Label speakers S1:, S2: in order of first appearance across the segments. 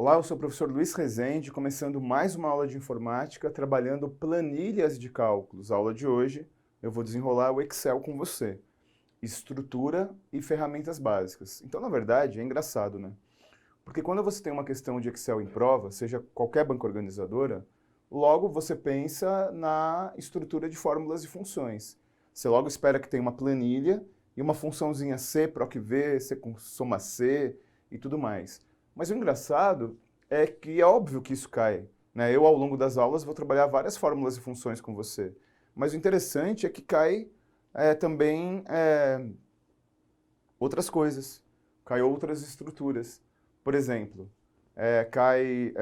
S1: Olá, eu sou o professor Luiz Rezende, começando mais uma aula de informática, trabalhando planilhas de cálculos. A aula de hoje, eu vou desenrolar o Excel com você. Estrutura e ferramentas básicas. Então, na verdade, é engraçado, né? Porque quando você tem uma questão de Excel em prova, seja qualquer banca organizadora, logo você pensa na estrutura de fórmulas e funções. Você logo espera que tenha uma planilha e uma funçãozinha C, proc V, C com soma C e tudo mais. Mas o engraçado é que é óbvio que isso cai, né? Eu, ao longo das aulas, vou trabalhar várias fórmulas e funções com você. Mas o interessante é que cai também outras coisas, cai outras estruturas. Por exemplo, cai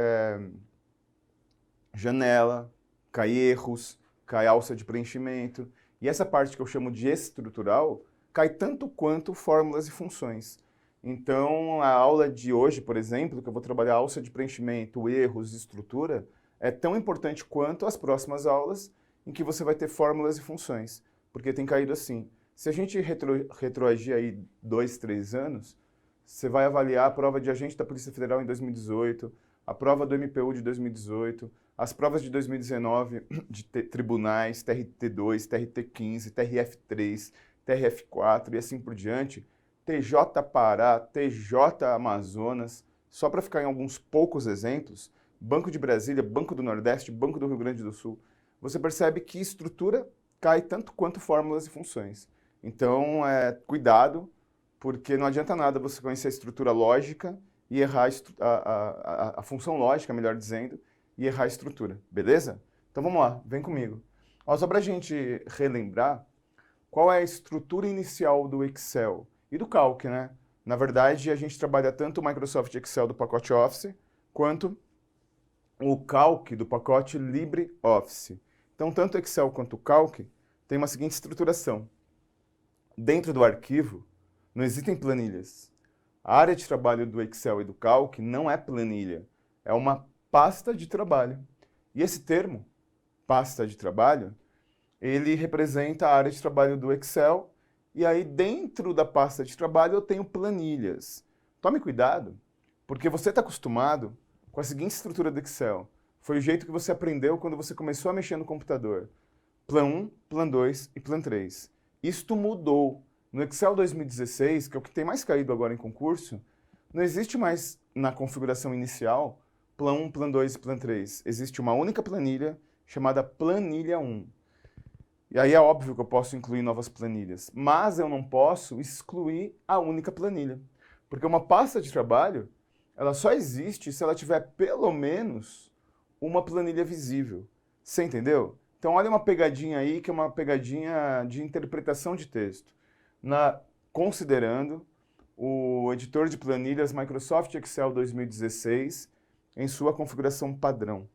S1: janela, cai erros, cai alça de preenchimento. E essa parte que eu chamo de estrutural cai tanto quanto fórmulas e funções. Então, a aula de hoje, por exemplo, que eu vou trabalhar alça de preenchimento, erros, estrutura, é tão importante quanto as próximas aulas em que você vai ter fórmulas e funções, porque tem caído assim. Se a gente retroagir aí 2, 3 anos, você vai avaliar a prova de agente da Polícia Federal em 2018, a prova do MPU de 2018, as provas de 2019 de tribunais, TRT2, TRT15, TRF3, TRF4 e assim por diante, TJ Pará, TJ Amazonas, só para ficar em alguns poucos exemplos, Banco de Brasília, Banco do Nordeste, Banco do Rio Grande do Sul, você percebe que estrutura cai tanto quanto fórmulas e funções. Então, cuidado, porque não adianta nada você conhecer a estrutura lógica e errar a função lógica, melhor dizendo, e errar a estrutura, beleza? Então vamos lá, vem comigo. Ó, só para a gente relembrar, qual é a estrutura inicial do Excel e do Calc, né? Na verdade, a gente trabalha tanto o Microsoft Excel do pacote Office, quanto o Calc do pacote LibreOffice. Então, tanto o Excel quanto o Calc tem uma seguinte estruturação. Dentro do arquivo, não existem planilhas. A área de trabalho do Excel e do Calc não é planilha, é uma pasta de trabalho. E esse termo, pasta de trabalho, ele representa a área de trabalho do Excel, e aí dentro da pasta de trabalho eu tenho planilhas. Tome cuidado, porque você está acostumado com a seguinte estrutura do Excel. Foi o jeito que você aprendeu quando você começou a mexer no computador. Plan 1, Plan 2 e Plan 3. Isto mudou. No Excel 2016, que é o que tem mais caído agora em concurso, não existe mais na configuração inicial Plan 1, Plan 2 e Plan 3. Existe uma única planilha chamada Planilha 1. E aí é óbvio que eu posso incluir novas planilhas, mas eu não posso excluir a única planilha. Porque uma pasta de trabalho, ela só existe se ela tiver pelo menos uma planilha visível. Você entendeu? Então olha uma pegadinha aí, que é uma pegadinha de interpretação de texto. Considerando o editor de planilhas Microsoft Excel 2016 em sua configuração padrão.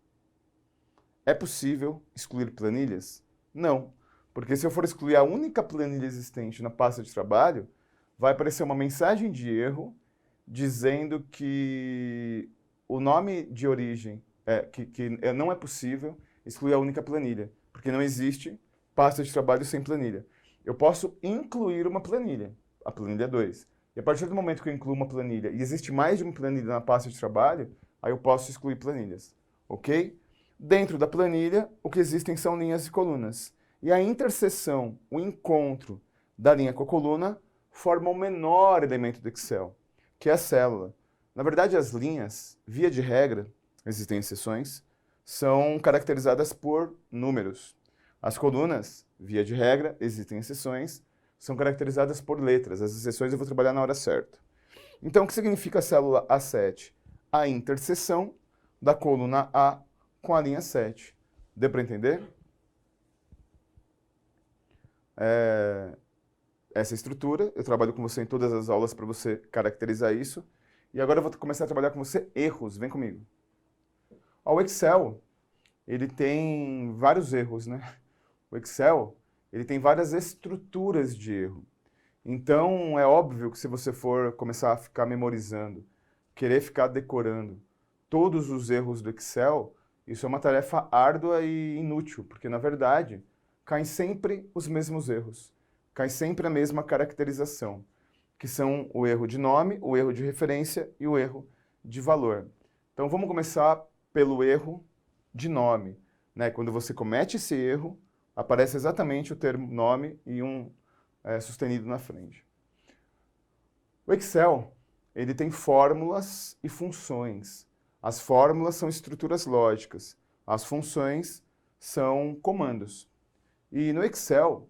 S1: É possível excluir planilhas? Não. Porque se eu for excluir a única planilha existente na pasta de trabalho, vai aparecer uma mensagem de erro dizendo que o nome de origem, que não é possível excluir a única planilha, porque não existe pasta de trabalho sem planilha. Eu posso incluir uma planilha, a planilha 2. E a partir do momento que eu incluo uma planilha e existe mais de uma planilha na pasta de trabalho, aí eu posso excluir planilhas, ok? Dentro da planilha, o que existem são linhas e colunas. E a interseção, o encontro da linha com a coluna, forma o menor elemento do Excel, que é a célula. Na verdade, as linhas, via de regra, existem exceções, são caracterizadas por números. As colunas, via de regra, existem exceções, são caracterizadas por letras. As exceções eu vou trabalhar na hora certa. Então, o que significa a célula A7? A interseção da coluna A com a linha 7. Deu para entender? Essa estrutura, eu trabalho com você em todas as aulas para você caracterizar isso. E agora eu vou começar a trabalhar com você erros. Vem comigo. O Excel, ele tem vários erros, né? O Excel, ele tem várias estruturas de erro. Então, é óbvio que se você for começar a ficar memorizando, querer ficar decorando todos os erros do Excel, isso é uma tarefa árdua e inútil, porque, na verdade, caem sempre os mesmos erros. Cai sempre a mesma caracterização, que são o erro de nome, o erro de referência e o erro de valor. Então vamos começar pelo erro de nome, né? Quando você comete esse erro, aparece exatamente o termo nome e um sustenido na frente. O Excel, ele tem fórmulas e funções. As fórmulas são estruturas lógicas, as funções são comandos. E no Excel,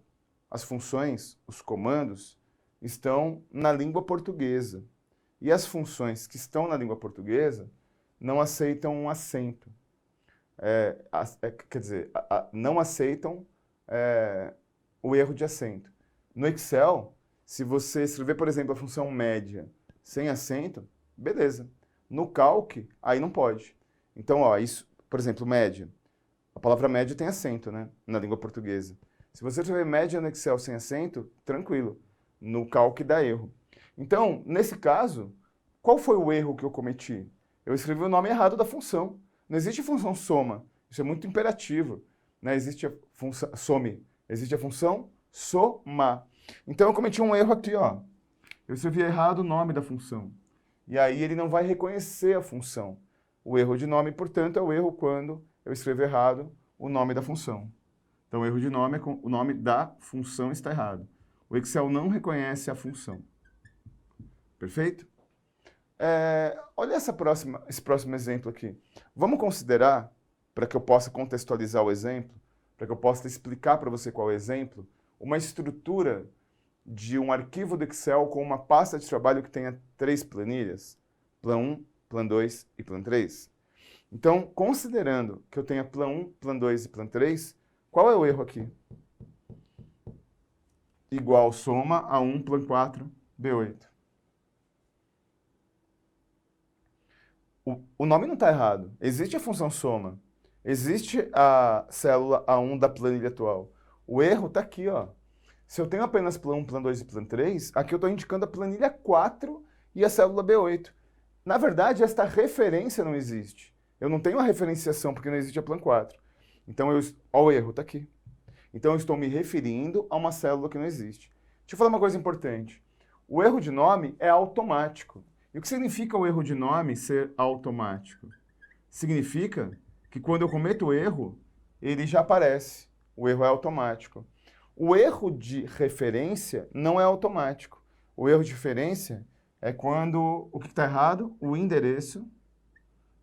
S1: as funções, os comandos, estão na língua portuguesa. E as funções que estão na língua portuguesa não aceitam um acento. Quer dizer, não aceitam o erro de acento. No Excel, se você escrever, por exemplo, a função média sem acento, beleza. No Calc, aí não pode. Então, ó, isso, por exemplo, média. A palavra média tem acento, né, na língua portuguesa. Se você escrever média no Excel sem acento, tranquilo. No Calc dá erro. Então, nesse caso, qual foi o erro que eu cometi? Eu escrevi o nome errado da função. Não existe função soma. Isso é muito imperativo. Né? Existe a função some. Existe a função somar. Então eu cometi um erro aqui, ó. Eu escrevi errado o nome da função. E aí ele não vai reconhecer a função. O erro de nome, portanto, é o erro quando eu escrevo errado o nome da função. Então o erro de nome é com o nome da função está errado. O Excel não reconhece a função. Perfeito? Olha esse próximo exemplo aqui. Vamos considerar, para que eu possa contextualizar o exemplo, para que eu possa explicar para você qual é o exemplo, uma estrutura de um arquivo do Excel com uma pasta de trabalho que tenha 3 planilhas, Plan 1, Plan 2 e Plan 3. Então, considerando que eu tenha Plan 1, Plan 2 e Plan 3, qual é o erro aqui? Igual soma a 1, Plan 4, B8. O nome não está errado. Existe a função soma. Existe a célula A1 da planilha atual. O erro está aqui, ó. Se eu tenho apenas Plan 1, Plan 2 e Plan 3, aqui eu estou indicando a planilha 4 e a célula B8. Na verdade, esta referência não existe. Eu não tenho a referenciação porque não existe a Plan 4. Então, o erro está aqui. Então, eu estou me referindo a uma célula que não existe. Deixa eu falar uma coisa importante. O erro de nome é automático. E o que significa o erro de nome ser automático? Significa que quando eu cometo o erro, ele já aparece. O erro é automático. O erro de referência não é automático. O erro de referência é quando o que está errado? O endereço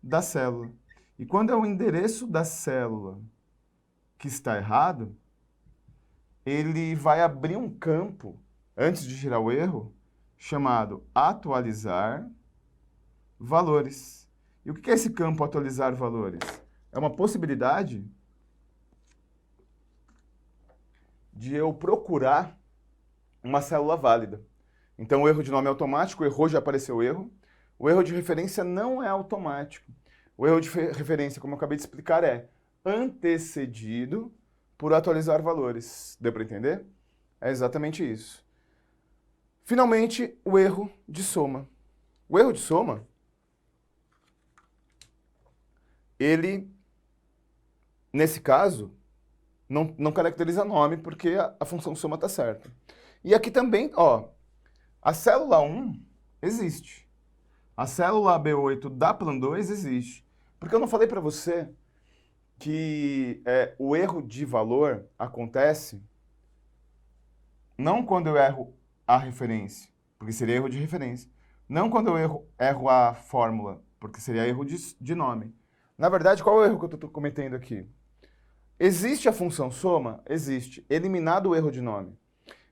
S1: da célula. E quando é o endereço da célula que está errado, ele vai abrir um campo, antes de girar o erro, chamado atualizar valores. E o que é esse campo atualizar valores? É uma possibilidade de eu procurar uma célula válida. Então o erro de nome é automático, errou, já apareceu o erro. O erro de referência não é automático. O erro de referência, como eu acabei de explicar, é antecedido por atualizar valores. Deu para entender? É exatamente isso. Finalmente, o erro de soma. O erro de soma, ele, nesse caso, não caracteriza nome, porque a função soma está certa. E aqui também, ó, a célula 1 existe. A célula B8 da Plan 2 existe. Porque eu não falei para você que o erro de valor acontece não quando eu erro a referência, porque seria erro de referência. Não quando eu erro a fórmula, porque seria erro de nome. Na verdade, qual é o erro que eu estou cometendo aqui? Existe a função soma? Existe. Eliminado o erro de nome.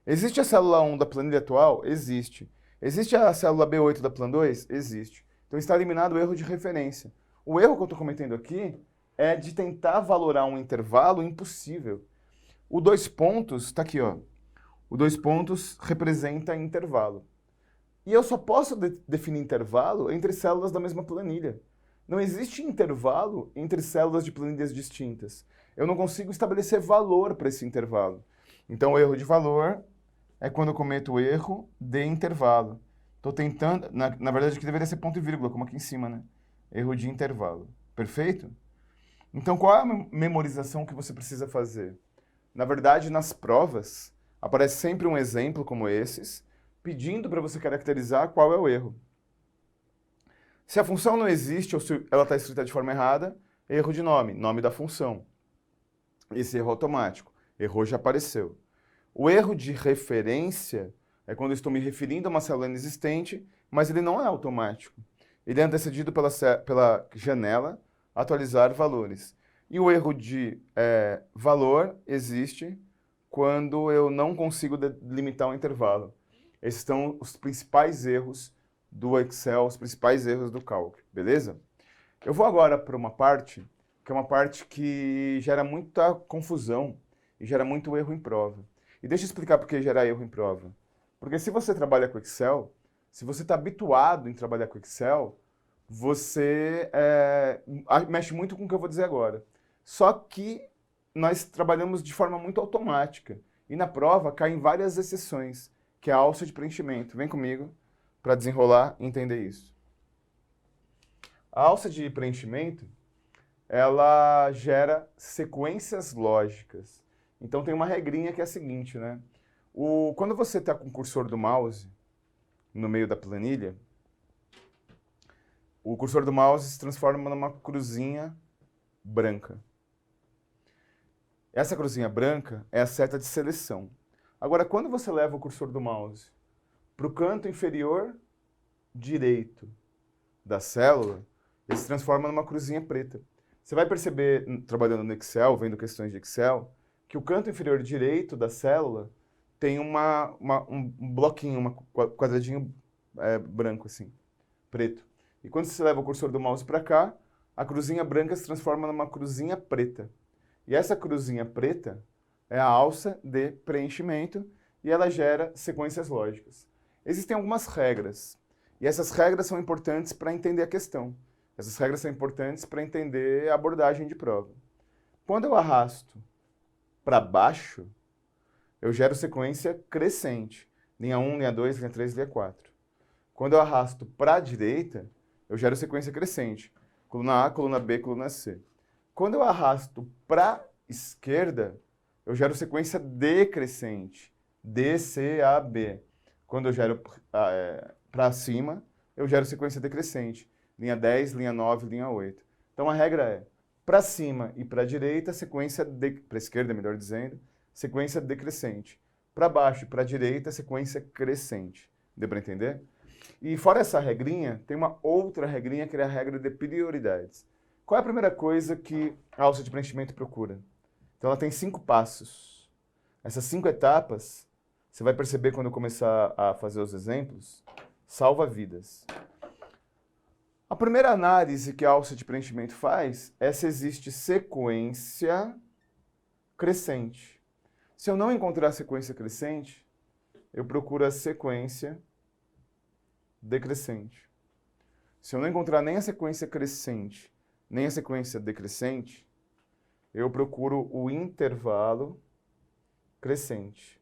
S1: Existe a célula 1 da planilha atual? Existe. Existe a célula B8 da Plan 2? Existe. Então está eliminado o erro de referência. O erro que eu estou cometendo aqui é de tentar valorar um intervalo impossível. O 2 pontos está aqui, ó. O 2 pontos representa intervalo. E eu só posso definir intervalo entre células da mesma planilha. Não existe intervalo entre células de planilhas distintas. Eu não consigo estabelecer valor para esse intervalo. Então, o erro de valor é quando eu cometo o erro de intervalo. Estou tentando... Na verdade, aqui deveria ser ponto e vírgula, como aqui em cima, né? Erro de intervalo. Perfeito? Então, qual é a memorização que você precisa fazer? Na verdade, nas provas, aparece sempre um exemplo como esses, pedindo para você caracterizar qual é o erro. Se a função não existe ou se ela está escrita de forma errada, erro de nome, nome da função. Esse erro automático. Errou, já apareceu. O erro de referência é quando eu estou me referindo a uma célula inexistente, mas ele não é automático. Ele é antecedido pela janela atualizar valores. E o erro de valor existe quando eu não consigo delimitar um intervalo. Esses são os principais erros do Excel, os principais erros do cálculo, beleza? Eu vou agora para uma parte, que é uma parte que gera muita confusão e gera muito erro em prova. E deixa eu explicar por que gera erro em prova. Porque se você trabalha com Excel, se você está habituado em trabalhar com Excel, você mexe muito com o que eu vou dizer agora. Só que nós trabalhamos de forma muito automática. E na prova caem várias exceções, que é a alça de preenchimento. Vem comigo para desenrolar e entender isso. A alça de preenchimento, ela gera sequências lógicas. Então tem uma regrinha que é a seguinte, né? Quando você está com o cursor do mouse no meio da planilha, o cursor do mouse se transforma numa cruzinha branca. Essa cruzinha branca é a seta de seleção. Agora, quando você leva o cursor do mouse para o canto inferior direito da célula, ele se transforma numa cruzinha preta. Você vai perceber, trabalhando no Excel, vendo questões de Excel, que o canto inferior direito da célula tem um bloquinho, um quadradinho branco, assim, preto. E quando você leva o cursor do mouse para cá, a cruzinha branca se transforma numa cruzinha preta. E essa cruzinha preta é a alça de preenchimento e ela gera sequências lógicas. Existem algumas regras, e essas regras são importantes para entender a questão. Essas regras são importantes para entender a abordagem de prova. Quando eu arrasto para baixo, eu gero sequência crescente. Linha 1, linha 2, linha 3, linha 4. Quando eu arrasto para a direita, eu gero sequência crescente. Coluna A, coluna B, coluna C. Quando eu arrasto para a esquerda, eu gero sequência decrescente. D, C, A, B. Quando eu gero para cima, eu gero sequência decrescente. Linha 10, linha 9, linha 8. Então a regra é, para cima e para a direita, para a esquerda, melhor dizendo, sequência decrescente. Para baixo e para a direita, sequência crescente. Deu para entender? E fora essa regrinha, tem uma outra regrinha que é a regra de prioridades. Qual é a primeira coisa que a alça de preenchimento procura? Então ela tem 5 passos. Essas 5 etapas, você vai perceber quando eu começar a fazer os exemplos, salva vidas. A primeira análise que a alça de preenchimento faz é se existe sequência crescente. Se eu não encontrar a sequência crescente, eu procuro a sequência decrescente. Se eu não encontrar nem a sequência crescente, nem a sequência decrescente, eu procuro o intervalo crescente.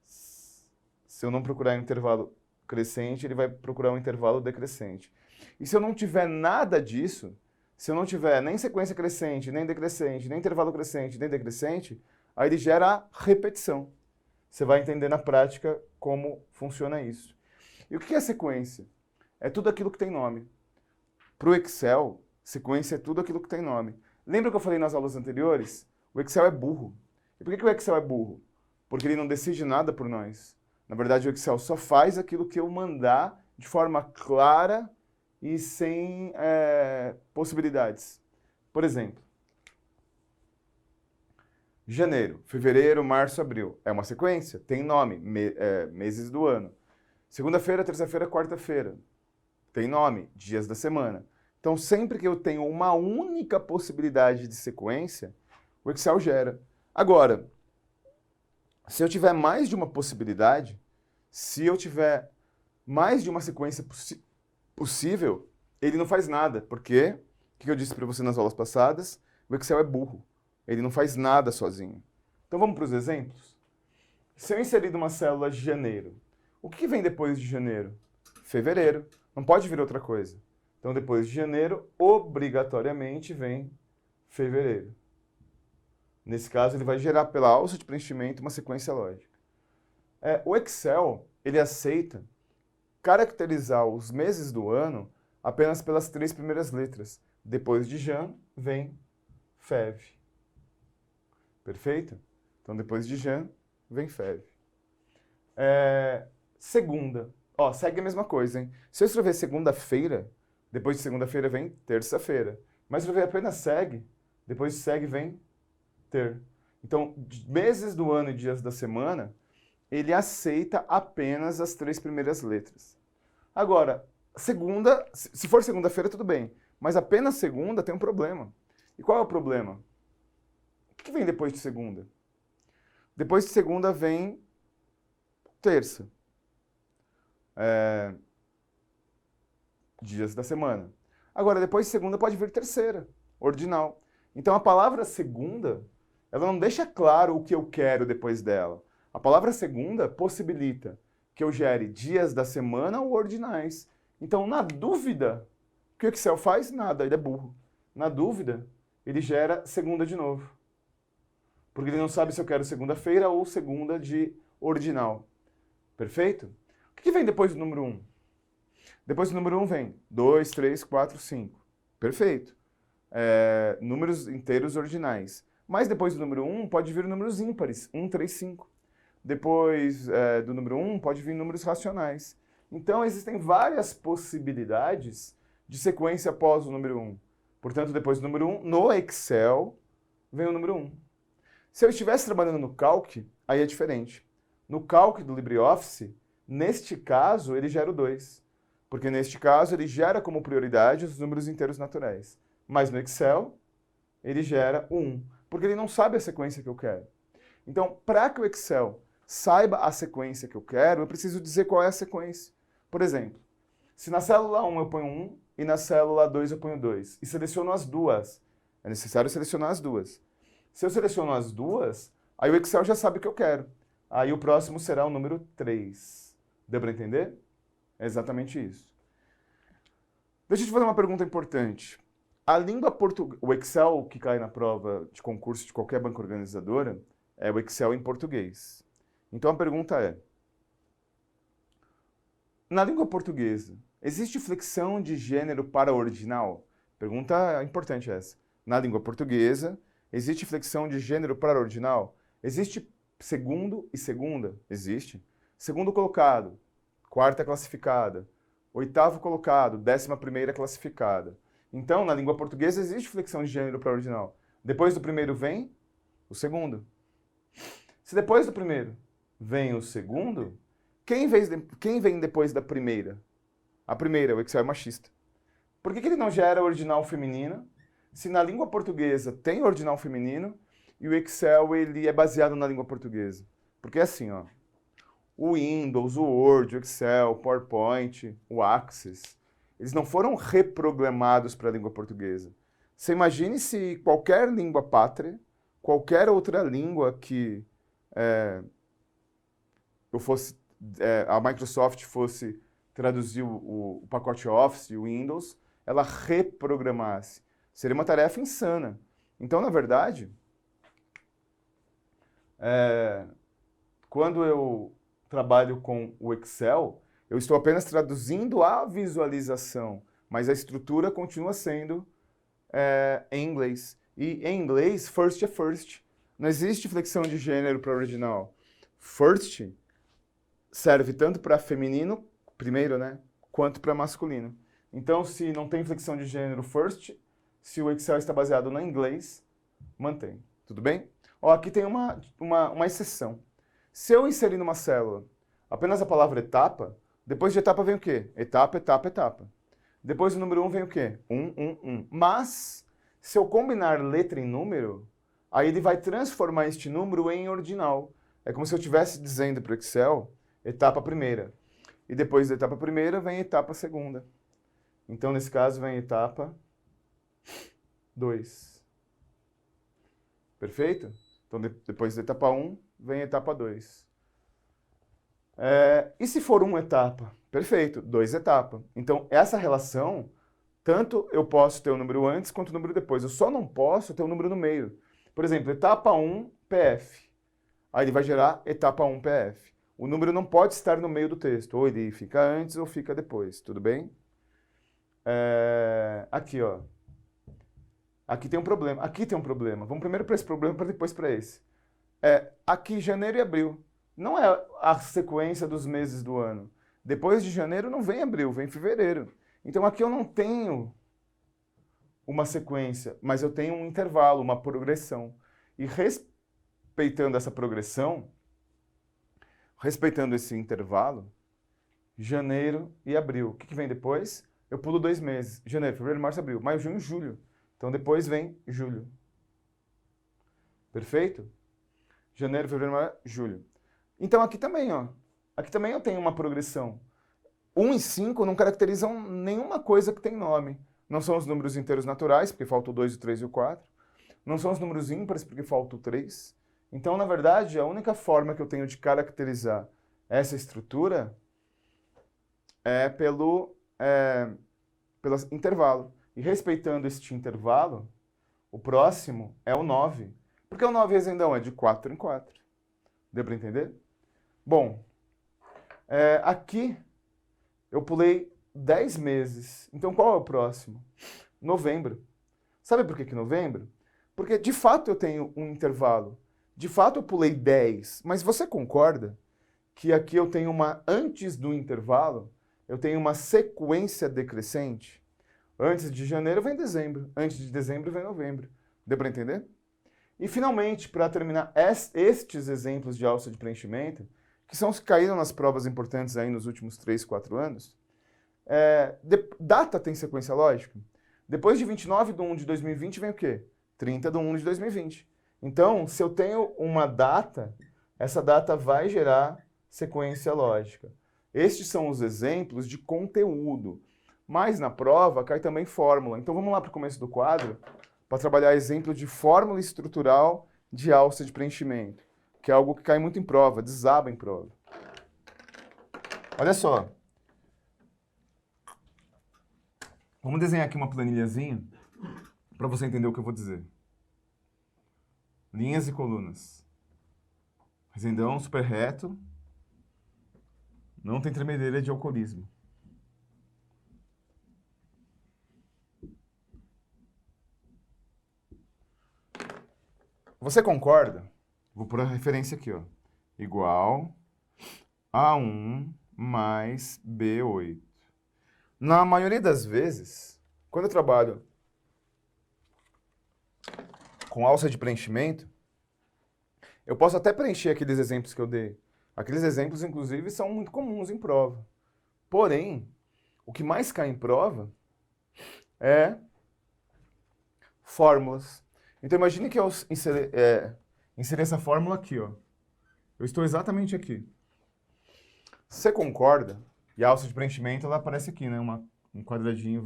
S1: Se eu não procurar intervalo crescente, ele vai procurar um intervalo decrescente. E se eu não tiver nada disso, se eu não tiver nem sequência crescente, nem decrescente, nem intervalo crescente, nem decrescente, aí ele gera a repetição. Você vai entender na prática como funciona isso. E o que é sequência? É tudo aquilo que tem nome. Para o Excel, sequência é tudo aquilo que tem nome. Lembra que eu falei nas aulas anteriores? O Excel é burro. E por que o Excel é burro? Porque ele não decide nada por nós. Na verdade, o Excel só faz aquilo que eu mandar de forma clara e sem possibilidades. Por exemplo, janeiro, fevereiro, março, abril. É uma sequência, tem nome, meses do ano. Segunda-feira, terça-feira, quarta-feira. Tem nome, dias da semana. Então, sempre que eu tenho uma única possibilidade de sequência, o Excel gera. Agora, se eu tiver mais de uma possibilidade, se eu tiver mais de uma sequência possível, ele não faz nada. Porque, o que eu disse para você nas aulas passadas, o Excel é burro. Ele não faz nada sozinho. Então, vamos para os exemplos? Se eu inserir uma célula de janeiro, o que vem depois de janeiro? Fevereiro. Não pode vir outra coisa. Então, depois de janeiro, obrigatoriamente vem fevereiro. Nesse caso, ele vai gerar pela alça de preenchimento uma sequência lógica. O Excel, ele aceita caracterizar os meses do ano apenas pelas 3 primeiras letras. Depois de Jan, vem Fev. Perfeito? Então, depois de Jan, vem Fev. Segunda. Ó, segue a mesma coisa, hein? Se eu escrever segunda-feira, depois de segunda-feira vem terça-feira. Mas se eu escrever apenas segue, depois de segue vem ter. Então, meses do ano e dias da semana, ele aceita apenas as 3 primeiras letras. Agora, segunda, se for segunda-feira, tudo bem. Mas apenas segunda tem um problema. E qual é o problema? O que vem depois de segunda? Depois de segunda vem terça. Dias da semana. Agora, depois de segunda pode vir terceira, ordinal. Então, a palavra segunda, ela não deixa claro o que eu quero depois dela. A palavra segunda possibilita que eu gere dias da semana ou ordinais. Então, na dúvida, o que o Excel faz? Nada, ele é burro. Na dúvida, ele gera segunda de novo. Porque ele não sabe se eu quero segunda-feira ou segunda de ordinal. Perfeito? O que vem depois do número 1? Depois do número 1 vem 2, 3, 4, 5. Perfeito. Números inteiros ordinais. Mas depois do número 1 pode vir números ímpares. 1, 3, 5. Depois do número 1 pode vir números racionais. Então existem várias possibilidades de sequência após o número 1. Portanto, depois do número 1, no Excel, vem o número 1. Se eu estivesse trabalhando no Calc, aí é diferente. No Calc do LibreOffice, neste caso, ele gera o 2. Porque neste caso, ele gera como prioridade os números inteiros naturais. Mas no Excel, ele gera o 1. Porque ele não sabe a sequência que eu quero. Então, para que o Excel saiba a sequência que eu quero, eu preciso dizer qual é a sequência. Por exemplo, se na célula 1 eu ponho 1 e na célula 2 eu ponho 2, e seleciono as duas, é necessário selecionar as duas. Se eu seleciono as duas, aí o Excel já sabe o que eu quero. Aí o próximo será o número 3. Deu para entender? É exatamente isso. Deixa eu te fazer uma pergunta importante. A língua portuguesa, o Excel que cai na prova de concurso de qualquer banca organizadora, é o Excel em português. Então a pergunta é, na língua portuguesa, existe flexão de gênero para ordinal? Pergunta importante essa. Na língua portuguesa, existe flexão de gênero para ordinal? Existe segundo e segunda? Existe. Segundo colocado, quarta classificada. Oitavo colocado, 11ª classificada. Então, na língua portuguesa, existe flexão de gênero para ordinal. Depois do primeiro vem o segundo. Se depois do primeiro vem o segundo, quem vem depois da primeira? A primeira, o Excel é machista. Por que ele não gera ordinal feminino? Se na língua portuguesa tem ordinal feminino e o Excel ele é baseado na língua portuguesa. Porque é assim, ó, o Windows, o Word, o Excel, o PowerPoint, o Access, eles não foram reprogramados para a língua portuguesa. Você imagine se qualquer língua pátria, qualquer outra língua que a Microsoft fosse traduzir o pacote Office, o Windows, ela reprogramasse. Seria uma tarefa insana. Então, na verdade, quando eu trabalho com o Excel, eu estou apenas traduzindo a visualização, mas a estrutura continua sendo em inglês. E em inglês, first é first. Não existe flexão de gênero para original. First serve tanto para feminino, primeiro, né, quanto para masculino. Então, se não tem flexão de gênero first, se o Excel está baseado no inglês, mantém. Tudo bem? Ó, aqui tem uma exceção. Se eu inserir numa célula apenas a palavra etapa, depois de etapa vem o quê? Etapa, etapa, etapa. Depois do número 1 vem o quê? 1. Mas, se eu combinar letra e número, aí ele vai transformar este número em ordinal. É como se eu estivesse dizendo para o Excel, etapa primeira. E depois da etapa primeira vem etapa segunda. Então, nesse caso, vem etapa 2. Perfeito? Então, depois da etapa 1, vem etapa 2. E se for uma etapa? Perfeito, 2 etapas. Então, essa relação, tanto eu posso ter o número antes quanto o número depois. Eu só não posso ter o número no meio. Por exemplo, etapa 1, PF. Aí ele vai gerar etapa 1, PF. O número não pode estar no meio do texto. Ou ele fica antes ou fica depois. Tudo bem? Aqui, ó. Aqui tem um problema. Aqui tem um problema. Vamos primeiro para esse problema, para depois para esse. Aqui, janeiro e abril. Não é a sequência dos meses do ano. Depois de janeiro não vem abril, vem fevereiro. Então aqui eu não tenho uma sequência, mas eu tenho um intervalo, uma progressão. E respeitando essa progressão, respeitando esse intervalo, janeiro e abril. O que vem depois? Eu pulo 2 meses. Janeiro, fevereiro, março, abril. Maio, junho, julho. Então depois vem julho. Perfeito? Janeiro, fevereiro, março, julho. Então aqui também, ó. Aqui também eu tenho uma progressão. 1 e 5 não caracterizam nenhuma coisa que tem nome. Não são os números inteiros naturais, porque falta o 2, o 3 e o 4. Não são os números ímpares, porque falta o 3. Então, na verdade, a única forma que eu tenho de caracterizar essa estrutura é pelo intervalo. E respeitando este intervalo, o próximo é o 9. Porque o 9 resendão é de 4 em 4. Deu para entender? Bom, aqui eu pulei 10 meses. Então qual é o próximo? Novembro. Sabe por que novembro? Porque de fato eu tenho um intervalo. De fato eu pulei 10. Mas você concorda que aqui eu tenho antes do intervalo, eu tenho uma sequência decrescente? Antes de janeiro vem dezembro. Antes de dezembro vem novembro. Deu para entender? E finalmente, para terminar, estes exemplos de alça de preenchimento, que são os que caíram nas provas importantes aí nos últimos 3, 4 anos, data tem sequência lógica. Depois de 29 de 1 de 2020 vem o quê? 30 de 1 de 2020. Então, se eu tenho uma data, essa data vai gerar sequência lógica. Estes são os exemplos de conteúdo. Mas na prova cai também fórmula. Então vamos lá para o começo do quadro para trabalhar exemplo de fórmula estrutural de alça de preenchimento, que é algo que cai muito em prova, desaba em prova. Olha só. Vamos desenhar aqui uma planilhazinha para você entender o que eu vou dizer. Linhas e colunas. Resendão super reto. Não tem tremedeira de alcoolismo. Você concorda? Vou pôr a referência aqui, ó. Igual A1 mais B8. Na maioria das vezes, quando eu trabalho com alça de preenchimento, eu posso até preencher aqueles exemplos que eu dei. Aqueles exemplos, inclusive, são muito comuns em prova. Porém, o que mais cai em prova é fórmulas. Então, imagine que eu inseri essa fórmula aqui, ó. Eu estou exatamente aqui. Você concorda? E a alça de preenchimento, ela aparece aqui, né? Um quadradinho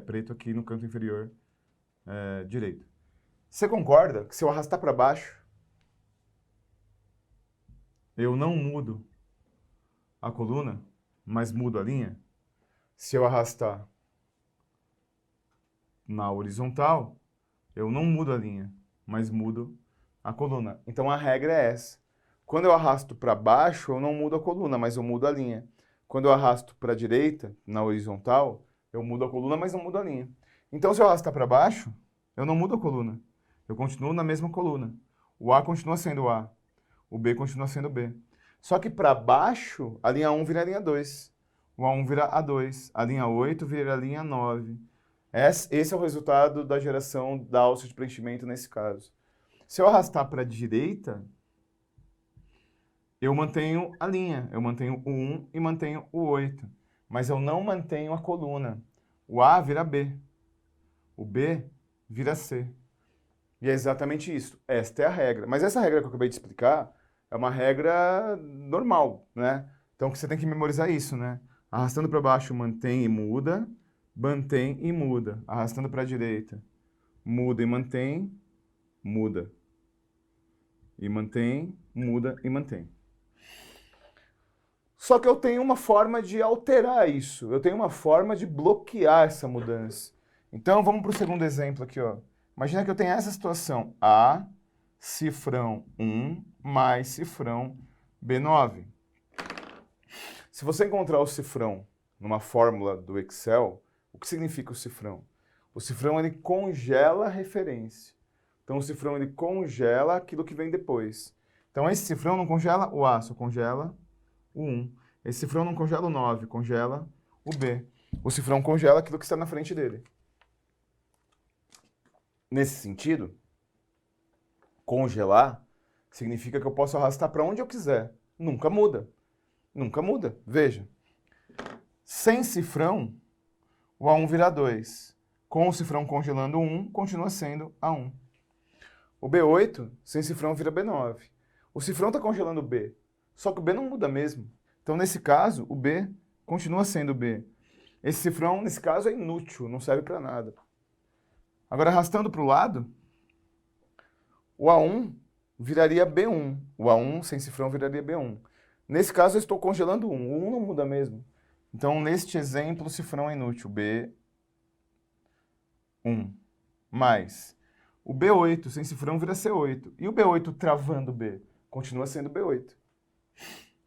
S1: preto aqui no canto inferior direito. Você concorda que se eu arrastar para baixo, eu não mudo a coluna, mas mudo a linha? Se eu arrastar na horizontal, eu não mudo a linha, mas mudo a coluna. Então a regra é essa. Quando eu arrasto para baixo, eu não mudo a coluna, mas eu mudo a linha. Quando eu arrasto para a direita, na horizontal, eu mudo a coluna, mas não mudo a linha. Então se eu arrastar para baixo, eu não mudo a coluna. Eu continuo na mesma coluna. O A continua sendo A. O B continua sendo B. Só que para baixo, a linha 1 vira a linha 2. O A1 vira A2. A linha 8 vira a linha 9. Esse é o resultado da geração da alça de preenchimento nesse caso. Se eu arrastar para a direita, eu mantenho a linha. Eu mantenho o 1 e mantenho o 8. Mas eu não mantenho a coluna. O A vira B. O B vira C. E é exatamente isso. Esta é a regra. Mas essa regra que eu acabei de explicar é uma regra normal, né? Então você tem que memorizar isso, né? Arrastando para baixo, mantém e muda. Mantém e muda. Arrastando para a direita, muda e mantém, muda. E mantém, muda e mantém. Só que eu tenho uma forma de alterar isso. Eu tenho uma forma de bloquear essa mudança. Então vamos para o segundo exemplo aqui, ó. Imagina que eu tenho essa situação. A, cifrão 1, mais cifrão B9. Se você encontrar o cifrão numa fórmula do Excel, O que significa o cifrão? O cifrão, ele congela a referência. Então, o cifrão, ele congela aquilo que vem depois. Então, esse cifrão não congela o A, só congela o 1. Esse cifrão não congela o 9, congela o B. O cifrão congela aquilo que está na frente dele. Nesse sentido, congelar significa que eu posso arrastar para onde eu quiser. Nunca muda. Nunca muda. Veja. Sem cifrão, o A1 vira 2. Com o cifrão congelando o 1, continua sendo A1. O B8, sem cifrão, vira B9. O cifrão está congelando o B, só que o B não muda mesmo. Então, nesse caso, o B continua sendo B. Esse cifrão, nesse caso, é inútil, não serve para nada. Agora, arrastando para o lado, o A1 viraria B1. O A1 sem cifrão viraria B1. Nesse caso, eu estou congelando 1. O 1 não muda mesmo. Então, neste exemplo, o cifrão é inútil. B1. Mais. O B8 sem cifrão vira C8. E o B8 travando o B? Continua sendo B8.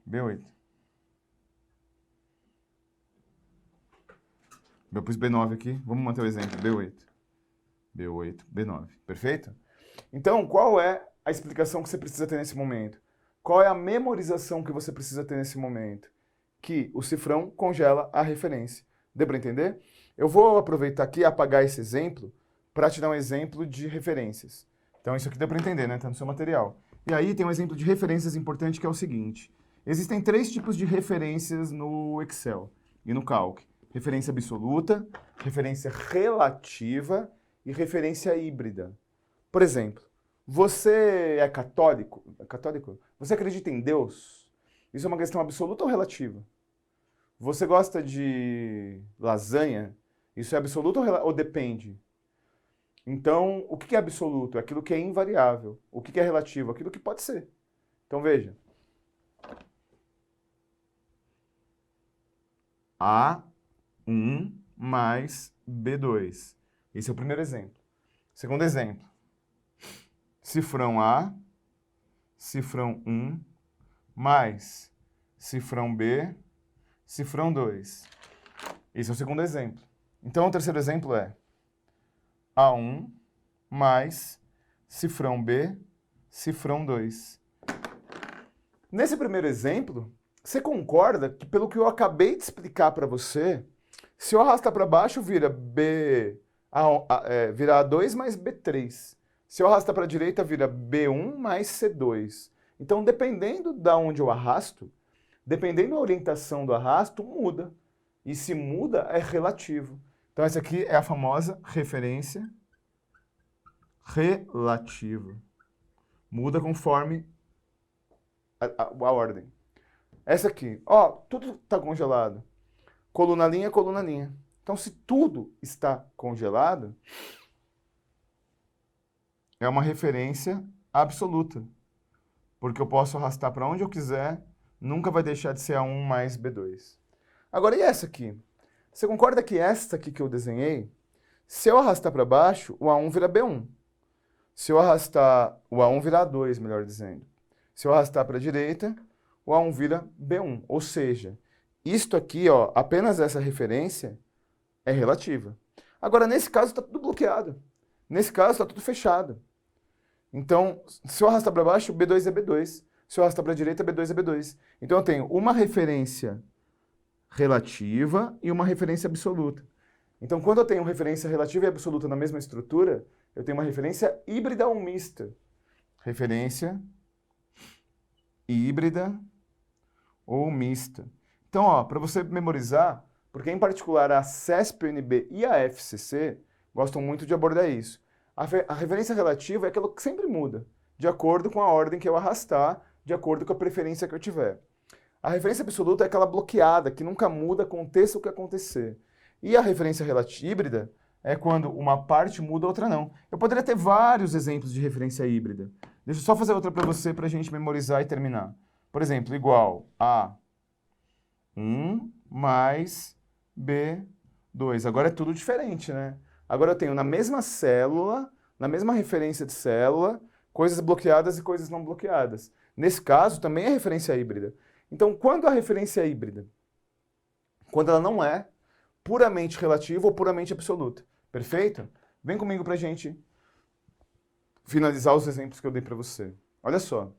S1: B8. Eu pus B9 aqui. Vamos manter o exemplo. B8. B8, B9. Perfeito? Então, qual é a explicação que você precisa ter nesse momento? Qual é a memorização que você precisa ter nesse momento? Que o cifrão congela a referência. Deu para entender? Eu vou aproveitar aqui e apagar esse exemplo para te dar um exemplo de referências. Então, isso aqui deu para entender, né? Tá no seu material. E aí tem um exemplo de referências importante que é o seguinte. Existem 3 tipos de referências no Excel e no Calc. Referência absoluta, referência relativa e referência híbrida. Por exemplo, você é católico? Católico? Você acredita em Deus? Isso é uma questão absoluta ou relativa? Você gosta de lasanha? Isso é absoluto ou depende? Então, o que é absoluto? É aquilo que é invariável. O que é relativo? Aquilo que pode ser. Então, veja. A1 mais B2. Esse é o primeiro exemplo. Segundo exemplo. Cifrão A, cifrão 1, mais cifrão B, cifrão 2. Esse é o segundo exemplo. Então, o terceiro exemplo é A1 mais cifrão B, cifrão 2. Nesse primeiro exemplo, você concorda que, pelo que eu acabei de explicar para você, se eu arrastar para baixo, vira vira A2 mais B3. Se eu arrastar para a direita, vira B1 mais C2. Então, dependendo de onde eu arrasto, dependendo da orientação do arrasto, muda. E se muda, é relativo. Então, essa aqui é a famosa referência relativa. Muda conforme a ordem. Essa aqui, ó, tudo está congelado. Coluna, linha, coluna, linha. Então, se tudo está congelado, é uma referência absoluta. Porque eu posso arrastar para onde eu quiser, nunca vai deixar de ser A1 mais B2. Agora, e essa aqui? Você concorda que esta aqui que eu desenhei, se eu arrastar para baixo, o A1 vira B1. Se eu arrastar, o A1 vira A2, melhor dizendo. Se eu arrastar para a direita, o A1 vira B1. Ou seja, isto aqui, ó, apenas essa referência é relativa. Agora, nesse caso, está tudo bloqueado. Nesse caso, está tudo fechado. Então, se eu arrastar para baixo, B2 é B2. Se eu arrastar para a direita, B2 é B2. Então, eu tenho uma referência relativa e uma referência absoluta. Então, quando eu tenho referência relativa e absoluta na mesma estrutura, eu tenho uma referência híbrida ou mista. Referência híbrida ou mista. Então, para você memorizar, porque em particular a CESP-UNB e a FCC gostam muito de abordar isso. A referência relativa é aquilo que sempre muda, de acordo com a ordem que eu arrastar, de acordo com a preferência que eu tiver. A referência absoluta é aquela bloqueada, que nunca muda, aconteça o que acontecer. E a referência híbrida é quando uma parte muda, a outra não. Eu poderia ter vários exemplos de referência híbrida. Deixa eu só fazer outra para você, para a gente memorizar e terminar. Por exemplo, igual a 1 mais B2. Agora é tudo diferente, né? Agora eu tenho na mesma célula, na mesma referência de célula, coisas bloqueadas e coisas não bloqueadas. Nesse caso, também é referência híbrida. Então, quando a referência é híbrida? Quando ela não é puramente relativa ou puramente absoluta. Perfeito? Vem comigo para a gente finalizar os exemplos que eu dei para você. Olha só.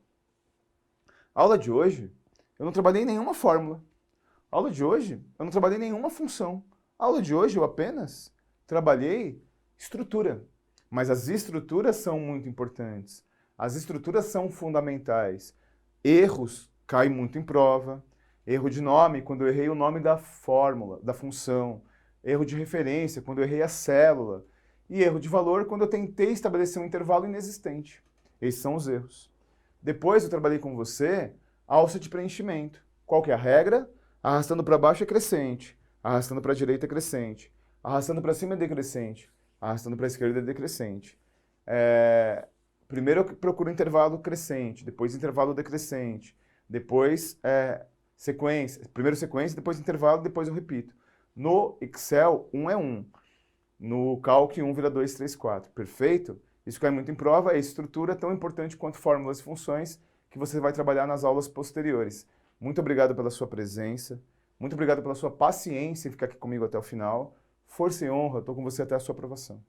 S1: A aula de hoje, eu não trabalhei nenhuma fórmula. A aula de hoje, eu não trabalhei nenhuma função. A aula de hoje, eu apenas trabalhei estrutura. Mas as estruturas são muito importantes. As estruturas são fundamentais. Erros caem muito em prova. Erro de nome, quando eu errei o nome da fórmula, da função. Erro de referência, quando eu errei a célula. E erro de valor, quando eu tentei estabelecer um intervalo inexistente. Esses são os erros. Depois eu trabalhei com você alça de preenchimento. Qual que é a regra? Arrastando para baixo é crescente, arrastando para a direita é crescente, arrastando para cima é decrescente, arrastando para a esquerda é decrescente. Primeiro eu procuro intervalo crescente, depois intervalo decrescente, depois sequência, primeiro sequência, depois intervalo, depois eu repito. No Excel, 1 é 1. No Calc, 1 vira 2, 3, 4. Perfeito? Isso cai muito em prova, é estrutura tão importante quanto fórmulas e funções que você vai trabalhar nas aulas posteriores. Muito obrigado pela sua presença, muito obrigado pela sua paciência em ficar aqui comigo até o final. Força e honra, estou com você até a sua aprovação.